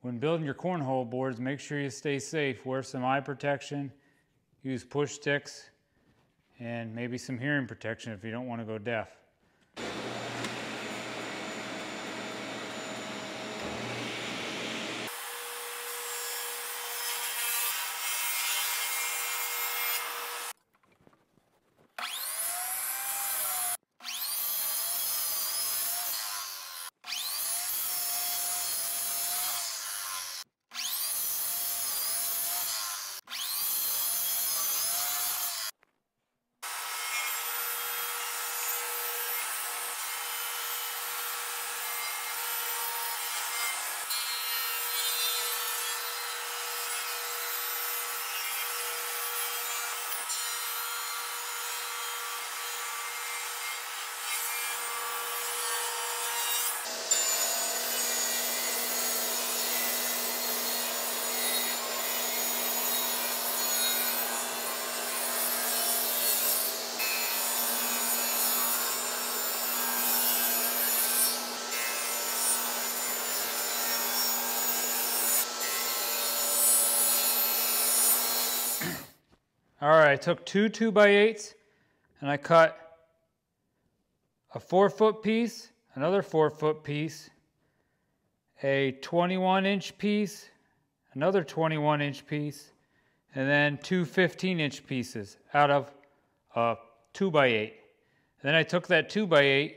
When building your cornhole boards, make sure you stay safe. Wear some eye protection, use push sticks, and maybe some hearing protection if you don't want to go deaf. All right, I took two 2x8s and I cut a 4-foot piece, another 4-foot piece, a 21-inch piece, another 21-inch piece, and then two 15-inch pieces out of a 2x8. Then I took that 2x8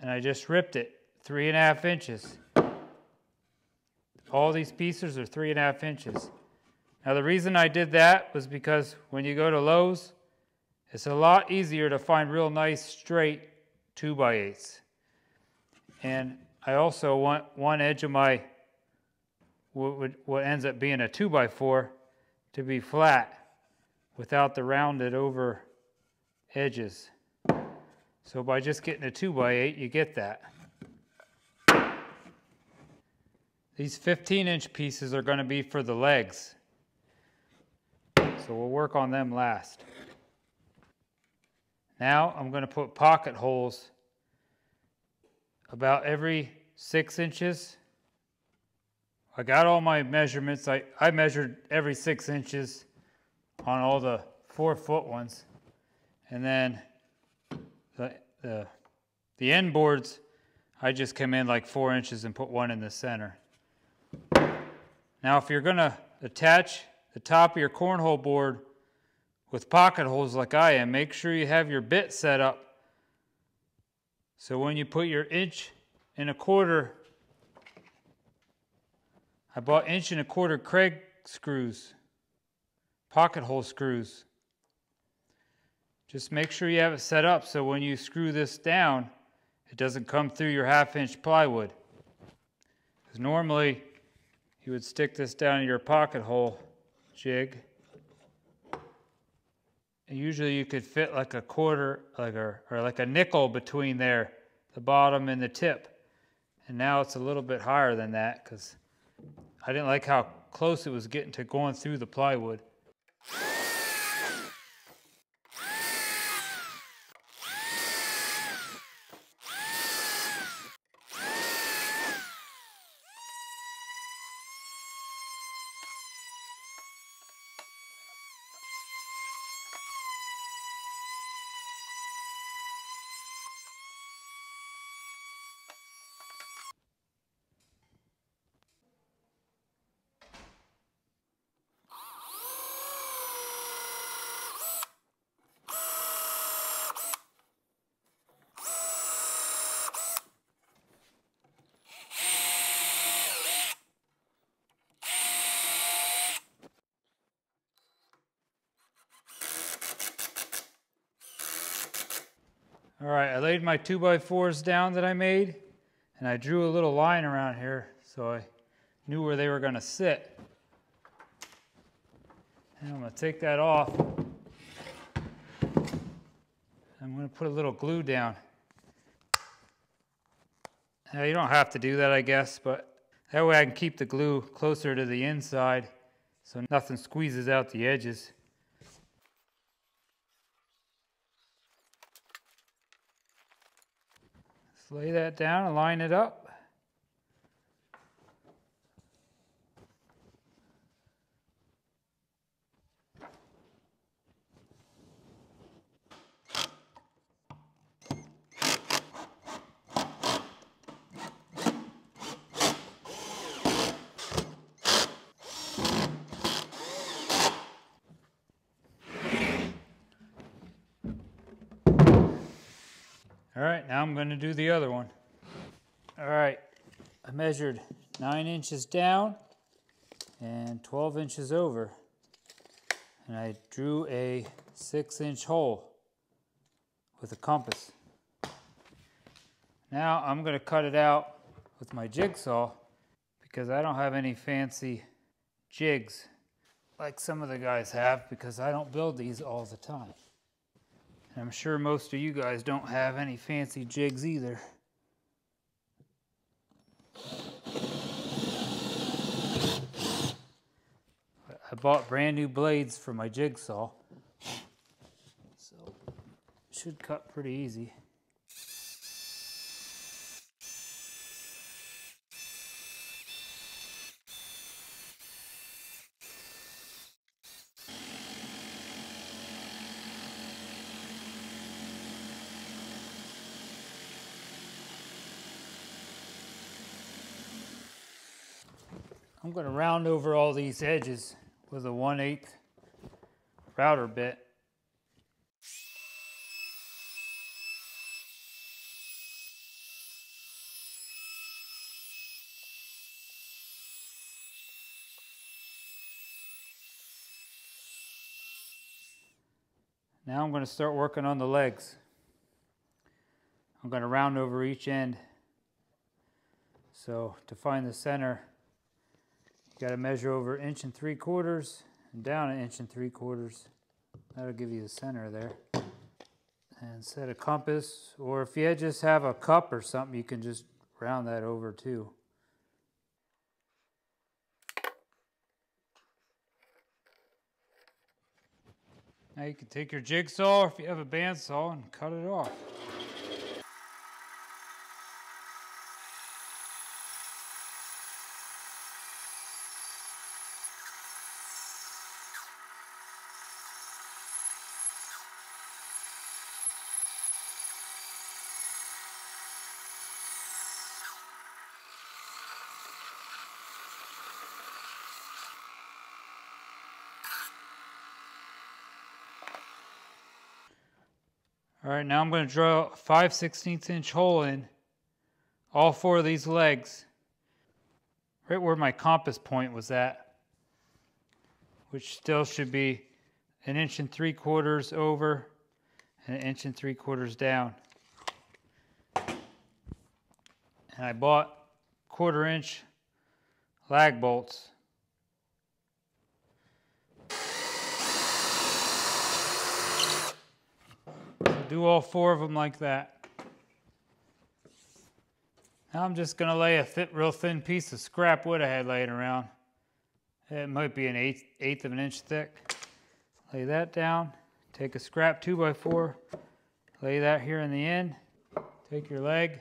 and I just ripped it 3.5 inches. All these pieces are 3.5 inches. Now the reason I did that was because when you go to Lowe's, it's a lot easier to find real nice straight 2x8s. And I also want one edge of my, what ends up being a 2x4 to be flat without the rounded over edges. So by just getting a 2x8, you get that. These 15-inch pieces are going to be for the legs. So we'll work on them last. Now I'm going to put pocket holes about every 6 inches. I got all my measurements. I measured every 6 inches on all the 4-foot ones. And then the end boards, I just come in like 4 inches and put one in the center. Now if you're going to attach the top of your cornhole board with pocket holes like I am, make sure you have your bit set up so when you put your 1 1/4, I bought 1 1/4 Craig screws, pocket hole screws. Just make sure you have it set up so when you screw this down, it doesn't come through your 1/2-inch plywood. Because normally you would stick this down in your pocket hole jig. And usually you could fit like a quarter, or like a nickel between there, the bottom and the tip. And now it's a little bit higher than that because I didn't like how close it was getting to going through the plywood. All right, I laid my 2x4s down that I made, and I drew a little line around here so I knew where they were going to sit. And I'm going to take that off. I'm going to put a little glue down. Now you don't have to do that, I guess, but that way I can keep the glue closer to the inside so nothing squeezes out the edges. Just lay that down and line it up. All right, now I'm going to do the other one. All right, I measured 9 inches down and 12 inches over, and I drew a 6-inch hole with a compass. Now I'm going to cut it out with my jigsaw because I don't have any fancy jigs like some of the guys have, because I don't build these all the time. And I'm sure most of you guys don't have any fancy jigs either. I bought brand new blades for my jigsaw, so it should cut pretty easy. I'm going to round over all these edges with a 1/8 router bit. Now I'm going to start working on the legs. I'm going to round over each end. So to find the center, you got to measure over 1 3/4 inches and down 1 3/4 inches. That'll give you the center there. And set a compass, or if you just have a cup or something, you can just round that over too. Now you can take your jigsaw, or if you have a bandsaw, and cut it off. All right, now I'm going to draw a 5/16 inch hole in all 4 of these legs, right where my compass point was at, which still should be 1 3/4 inches over and 1 3/4 inches down. And I bought 1/4 inch lag bolts. Do all 4 of them like that. Now I'm just going to lay a real thin piece of scrap wood I had laying around. It might be an eighth of an inch thick. Lay that down. Take a scrap 2x4. Lay that here in the end. Take your leg.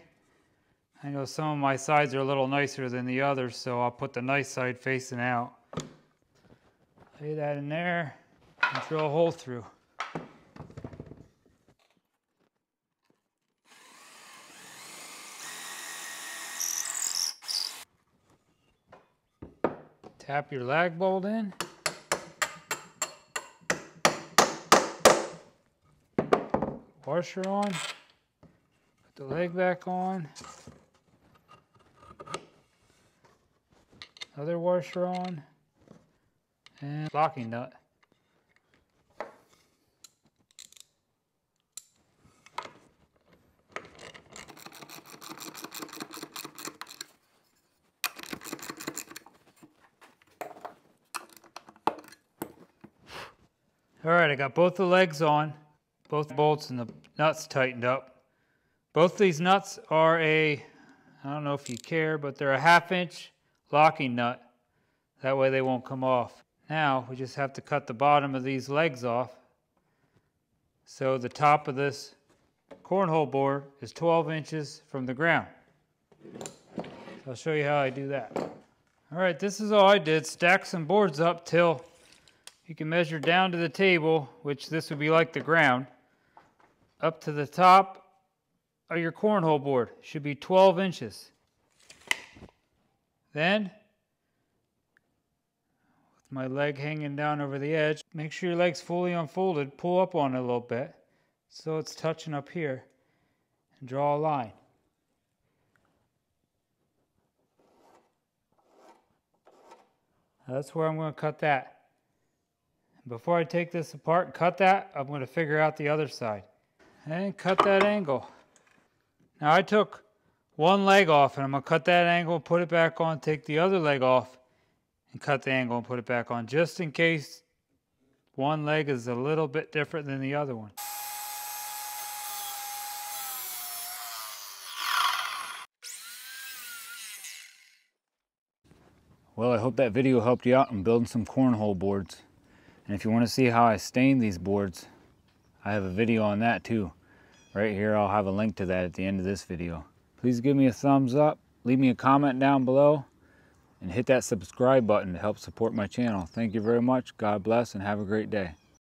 I know some of my sides are a little nicer than the others, so I'll put the nice side facing out. Lay that in there and drill a hole through. Tap your lag bolt in. Washer on. Put the leg back on. Other washer on. And locking nut. All right, I got both the legs on, both bolts and the nuts tightened up. Both these nuts are I don't know if you care, but they're a 1/2 inch locking nut. That way they won't come off. Now we just have to cut the bottom of these legs off. So the top of this cornhole board is 12 inches from the ground. So I'll show you how I do that. All right, this is all I did. Stack some boards up till you can measure down to the table, which this would be like the ground, up to the top of your cornhole board. Should be 12 inches. Then, with my leg hanging down over the edge, make sure your leg's fully unfolded. Pull up on it a little bit so it's touching up here, and draw a line. That's where I'm going to cut that. Before I take this apart and cut that, I'm going to figure out the other side. And cut that angle. Now I took one leg off, and I'm going to cut that angle and put it back on, take the other leg off and cut the angle and put it back on, just in case one leg is a little bit different than the other one. Well, I hope that video helped you out in building some cornhole boards. And if you want to see how I stain these boards, I have a video on that too. Right here, I'll have a link to that at the end of this video. Please give me a thumbs up, leave me a comment down below, and hit that subscribe button to help support my channel. Thank you very much. God bless and have a great day.